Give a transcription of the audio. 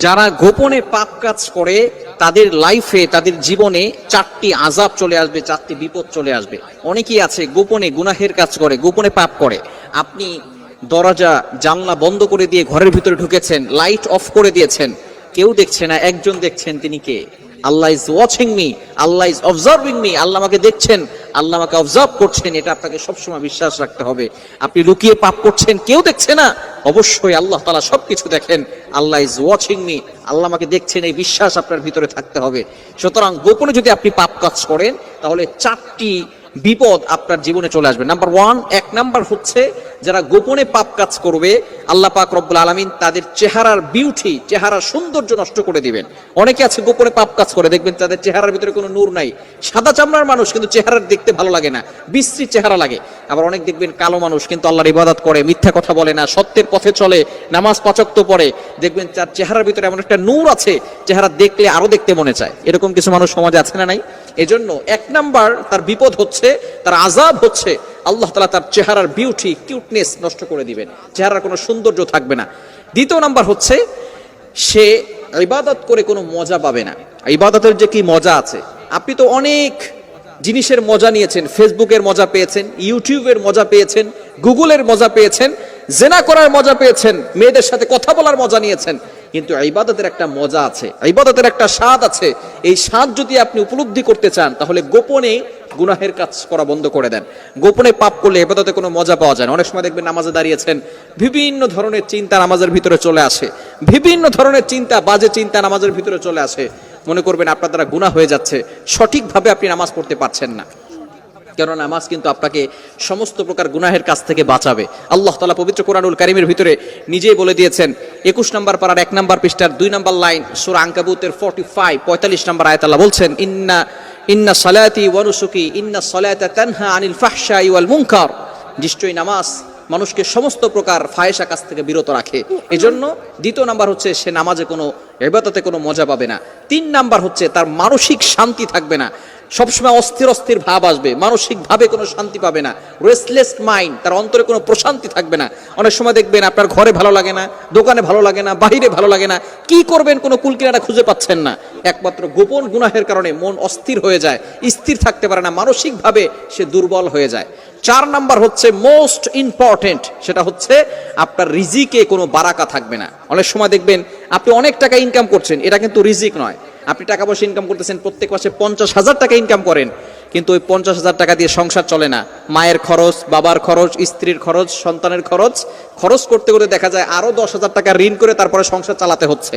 যারা গোপনে পাপ কাজ করে তাদের লাইফে, তাদের জীবনে 4টি আযাব চলে আসবে, 4টি বিপদ চলে আসবে। অনেকেই আছে গোপনে গুনাহের কাজ করে, গোপনে পাপ করে। আপনি দরজা জানলা বন্ধ করে দিয়ে ঘরের ভিতরে ঢুকেছেন, লাইট অফ করে দিয়েছেন, কেউ দেখছে না, একজন দেখছেন, তিনি কে? Allah is watching me, Allah is observing me, Allah আমাকে দেখছেন, আল্লাহ আমাকে অবজার্ভ করছেন। এটা আপনাকে সবসময় বিশ্বাস রাখতে হবে। আপনি লুকিয়ে পাপ করছেন, কেউ দেখছে না, অবশ্যই আল্লাহ তাআলা সবকিছু দেখেন। আল্লাহ ইজ ওয়াচিং মি, আল্লাহ আমাকে দেখছেন, এই বিশ্বাস আপনার ভিতরে থাকতে হবে। সুতরাং গোপনে যদি আপনি পাপ কাজ করেন তাহলে 4টি বিপদ আপনার জীবনে চলে আসবে। নাম্বার 1, 1 নাম্বার হচ্ছে যারা গোপনে পাপ কাজ করবে আল্লাহ পাক রব্বুল আলামিন তাদের চেহারার বিউটি, চেহারার সৌন্দর্য নষ্ট করে দিবেন। অনেকে আছে গোপনে পাপ কাজ করে, দেখবেন তাদের চেহারার ভিতরে কোনো নূর নাই, সাদা চামড়ার মানুষ কিন্তু চেহারার দেখতে ভালো লাগে না, বিশ্রী চেহারা লাগে। আবার অনেক দেখবেন কালো মানুষ কিন্তু আল্লাহর ইবাদত করে, মিথ্যা কথা বলে না, সত্যের পথে চলে, নামাজ 5 ওয়াক্ত পড়ে, দেখবেন তার চেহারার ভিতরে এমন একটা নূর আছে, চেহারা দেখলে আরো দেখতে মনে চায়। এরকম কিছু মানুষ সমাজে আছে না নাই? এজন্য 1 নাম্বার তার বিপদ হচ্ছে, তার আযাব হচ্ছে আল্লাহ তাআলা তার চেহারার বিউটি, কিউটনেস নষ্ট করে দিবেন, চেহারার কোনো সৌন্দর্য থাকবে না। 2 নাম্বার হচ্ছে সে ইবাদত করে কোনো মজা পাবে না। ইবাদতের যে কি মজা আছে, আপনি তো অনেক জিনিসের মজা নিয়েছেন, ফেসবুকের মজা পেয়েছেন, ইউটিউবের মজা পেয়েছেন, গুগলের মজা পেয়েছেন, জেনা করার মজা পেয়েছেন, মেয়েদের সাথে কথা বলার মজা নিয়েছেন, কিন্তু ইবাদতের একটা মজা আছে, ইবাদতের একটা স্বাদ আছে। এই স্বাদ যদি আপনি উপলব্ধি করতে চান তাহলে গোপনে গুনাহের কাজ করা বন্ধ করে দেন। গোপনে পাপ করলে ইবাদতে কোনো মজা পাওয়া যায় না। অনেক সময় দেখবেন নামাজে দাঁড়িয়েছেন, বিভিন্ন ধরনের চিন্তা নামাজের ভিতরে চলে আসে, বিভিন্ন ধরনের চিন্তা, বাজে চিন্তা নামাজের ভিতরে চলে আসে। মনে করবেন আপনার দ্বারা গুনাহ হয়ে যাচ্ছে, সঠিকভাবে আপনি নামাজ পড়তে পারছেন না। কেননা নামাজ কিন্তু আপনাকে সমস্ত প্রকার গুনাহের কাছ থেকে বাঁচাবে। আল্লাহ তাআলা পবিত্র কোরআনুল কারীমের ভিতরে নিজেই বলে দিয়েছেন, 21 নম্বর পারার 1 নম্বর পৃষ্ঠার 2 নম্বর লাইন, সূরা আনকাবুতের 45 নম্বর আয়াত আল্লাহ বলছেন, ইন্না সালাতি ওয়া নুসুকি ইন্না সালাতা তানহা আনিল ফাহশাই ওয়াল মুনকার। নিশ্চয়ই নামাজ মানুষকে সমস্ত প্রকার ফাহেশা কাজ থেকে বিরত রাখে। এজন্য 2 নাম্বার হচ্ছে সে নামাজে কোনো ইবাদতে কোনো মজা পাবে না। 3 নাম্বার হচ্ছে তার মানসিক শান্তি থাকবে না, সবসময় অস্থির অস্থির ভাব আসবে, মানসিকভাবে কোনো শান্তি পাবে না, রেস্টলেস মাইন্ড, তার অন্তরে কোনো প্রশান্তি থাকবে না। অনেক সময় দেখবেন আপনার ঘরে ভালো লাগে না, দোকানে ভালো লাগে না, বাইরে ভালো লাগে না, কি করবেন কোনো কুলকিনারা খুঁজে পাচ্ছেন না। একমাত্র গোপন গুনাহের কারণে মন অস্থির হয়ে যায়, স্থির থাকতে পারে না, মানসিকভাবে সে দুর্বল হয়ে যায়। 4 নাম্বার হচ্ছে মোস্ট ইম্পর্টেন্ট, সেটা হচ্ছে আপনার রিজিকে কোনো বারাকা থাকবে না। অনেক সময় দেখবেন আপনি অনেক টাকা ইনকাম করছেন, এটা কিন্তু রিজিক নয়। আপনি টাকা পয়সা ইনকাম করতেছেন, প্রত্যেক মাসে 50,000 টাকা ইনকাম করেন, কিন্তু ওই 50,000 টাকা দিয়ে সংসার চলে না। মায়ের খরচ, বাবার খরচ, স্ত্রীর খরচ, সন্তানের খরচ করতে করতে দেখা যায় আরো 10,000 টাকা ঋণ করে তারপরে সংসার চালাতে হচ্ছে।